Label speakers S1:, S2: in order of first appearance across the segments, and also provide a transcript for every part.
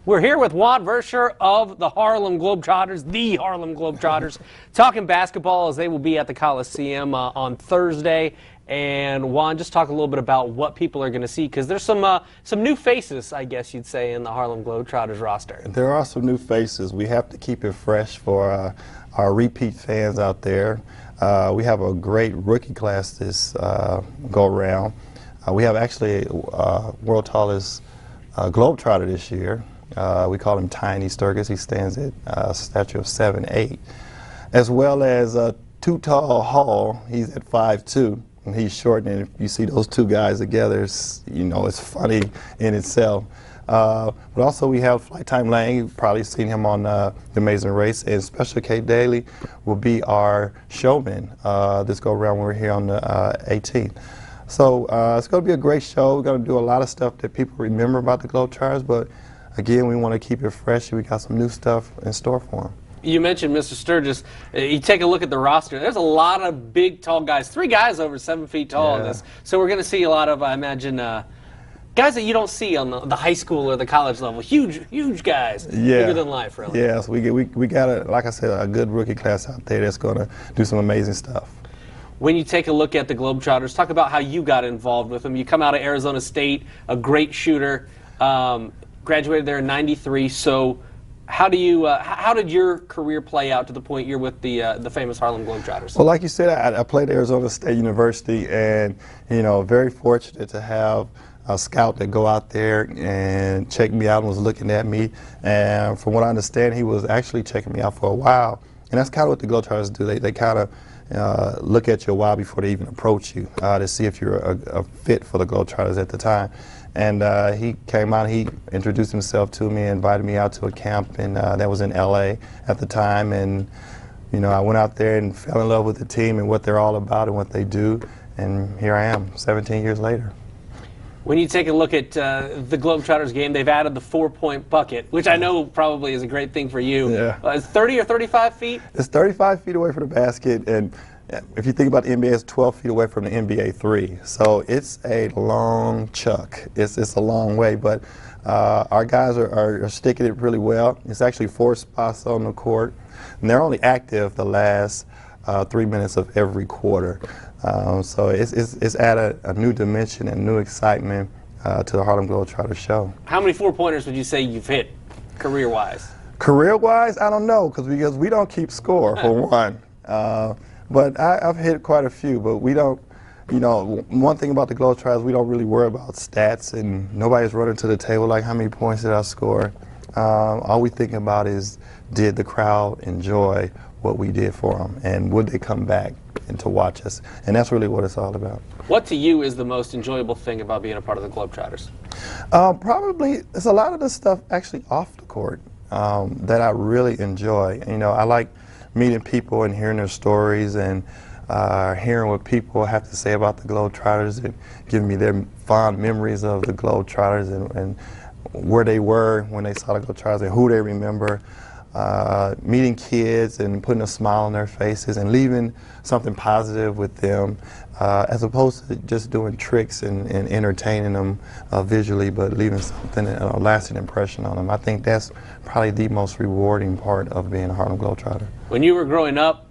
S1: We're here with Wun Versher of the Harlem Globetrotters, talking basketball as they will be at the Coliseum on Thursday. And Wun, just talk a little bit about what people are going to see, because there's some new faces, I guess you'd say, in the Harlem Globetrotters roster.
S2: There are some new faces. We have to keep it fresh for our repeat fans out there. We have a great rookie class this go around. We have actually world tallest Globetrotter this year. We call him Tiny Sturgis. He stands at a stature of 7'8", as well as Too Tall Hall. He's at 5'2", and he's short. And if you see those two guys together, it's funny in itself. But also we have Flight Time Lang. You've probably seen him on The Amazing Race. And Special K Daly will be our showman this go around when we're here on the 18th. So it's going to be a great show. We're going to do a lot of stuff that people remember about the Globetrotters, but again, we want to keep it fresh. We got some new stuff in store for them.
S1: You mentioned Mr. Sturgis. You take a look at the roster. There's a lot of big, tall guys. 3 guys over 7 feet tall in this. So we're going to see a lot of, I imagine, guys that you don't see on the high school or the college level. Huge guys. Bigger than life, really.
S2: Yeah, so we got, like I said, a good rookie class out there that's going to do some amazing stuff.
S1: When you take a look at the Globetrotters, talk about how you got involved with them. You come out of Arizona State, a great shooter. Graduated there in '93. So, how did your career play out to the point you're with the famous Harlem Globetrotters?
S2: Well, like you said, I played at Arizona State University, and very fortunate to have a scout that go out there and check me out and was looking at me. And from what I understand, he was actually checking me out for a while. And that's kind of what the Globetrotters do. They kind of look at you a while before they even approach you to see if you're a fit for the Globetrotters at the time. And he came out, he introduced himself to me, invited me out to a camp, and that was in LA at the time. And I went out there and fell in love with the team and what they're all about and what they do. And here I am, 17 years later.
S1: When you take a look at the Globetrotters game, they've added the 4-point bucket, which I know probably is a great thing for you.
S2: Yeah.
S1: It's 30 or 35 feet?
S2: It's 35 feet away from the basket, and if you think about the NBA, it's 12 feet away from the NBA 3. So it's a long chuck. It's a long way, but our guys are sticking it really well. It's actually 4 spots on the court, and they're only active the last 3 minutes of every quarter. So it's added a new dimension and new excitement to the Harlem Globetrotter show.
S1: How many 4-pointers would you say you've hit career-wise?
S2: Career-wise, I don't know, because we don't keep score, for one. But I've hit quite a few, but we don't, one thing about the Globetrotters, we don't really worry about stats, and nobody's running to the table like how many points did I score. All we think about is, did the crowd enjoy what we did for them, and would they come back and to watch us? And that's really what it's all about.
S1: What to you is the most enjoyable thing about being a part of the Globetrotters?
S2: Probably, it's a lot of the stuff actually off the court that I really enjoy. I like meeting people and hearing their stories and hearing what people have to say about the Globetrotters and giving me their fond memories of the Globetrotters and where they were when they saw the Globetrotters and who they remember. Meeting kids and putting a smile on their faces and leaving something positive with them, as opposed to just doing tricks and entertaining them visually, but leaving something, a lasting impression on them. I think that's probably the most rewarding part of being a Harlem Globetrotter.
S1: When you were growing up,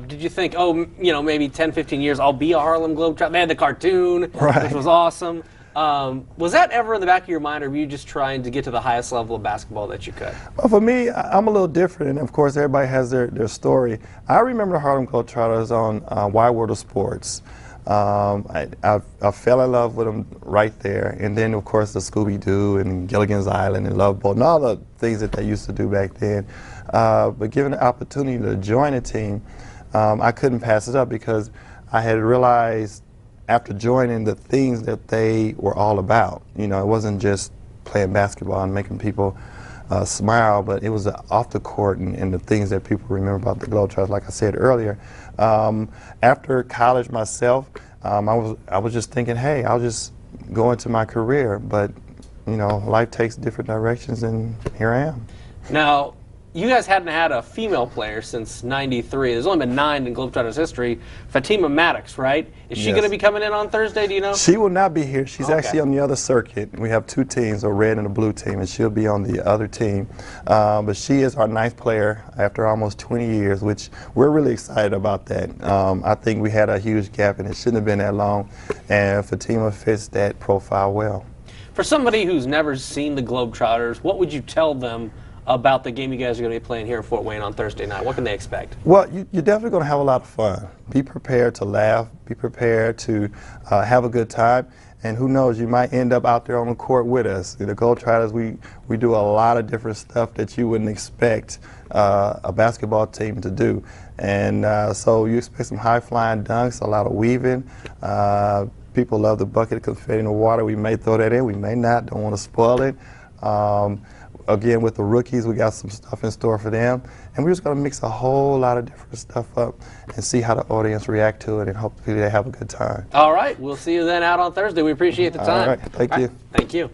S1: did you think, maybe 10, 15 years, I'll be a Harlem Globetrotter? They had the cartoon, which was awesome. Was that ever in the back of your mind, or were you just trying to get to the highest level of basketball that you could?
S2: Well, for me, I'm a little different, and of course everybody has their story. I remember the Harlem Globetrotters on Wide World of Sports. I fell in love with them right there, and then of course the Scooby-Doo and Gilligan's Island and Love Boat and all the things that they used to do back then. But given the opportunity to join a team, I couldn't pass it up, because I had realized after joining the things that they were all about. It wasn't just playing basketball and making people smile, but it was off the court and the things that people remember about the Globetrotters, like I said earlier. After college myself, I was just thinking, hey, I'll just go into my career, but life takes different directions, and here I am.
S1: Now, you guys hadn't had a female player since '93. There's only been 9 in Globetrotters history. Fatima Maddox, right? Is she
S2: Yes.
S1: going to be coming in on Thursday? Do you know?
S2: She will not be here. She's
S1: Okay.
S2: actually on the other circuit. We have 2 teams, a red and a blue team, and she'll be on the other team. But she is our 9th player after almost 20 years, which we're really excited about that. I think we had a huge gap, and it shouldn't have been that long. And Fatima fits that profile well.
S1: For somebody who's never seen the Globetrotters, what would you tell them about the game you guys are going to be playing here in Fort Wayne on Thursday night? What can they expect?
S2: Well, you're definitely going to have a lot of fun. Be prepared to laugh. Be prepared to have a good time. And who knows, you might end up out there on the court with us. The Globetrotters, we do a lot of different stuff that you wouldn't expect a basketball team to do. And so you expect some high-flying dunks, a lot of weaving. People love the bucket of confetti in the water. We may throw that in. We may not. Don't want to spoil it. Again, with the rookies, we got some stuff in store for them. And we're just going to mix a whole lot of different stuff up and see how the audience react to it, and hopefully they have a good time.
S1: All right. We'll see you then out on Thursday. We appreciate the time.
S2: All right. Thank you.
S1: Thank you.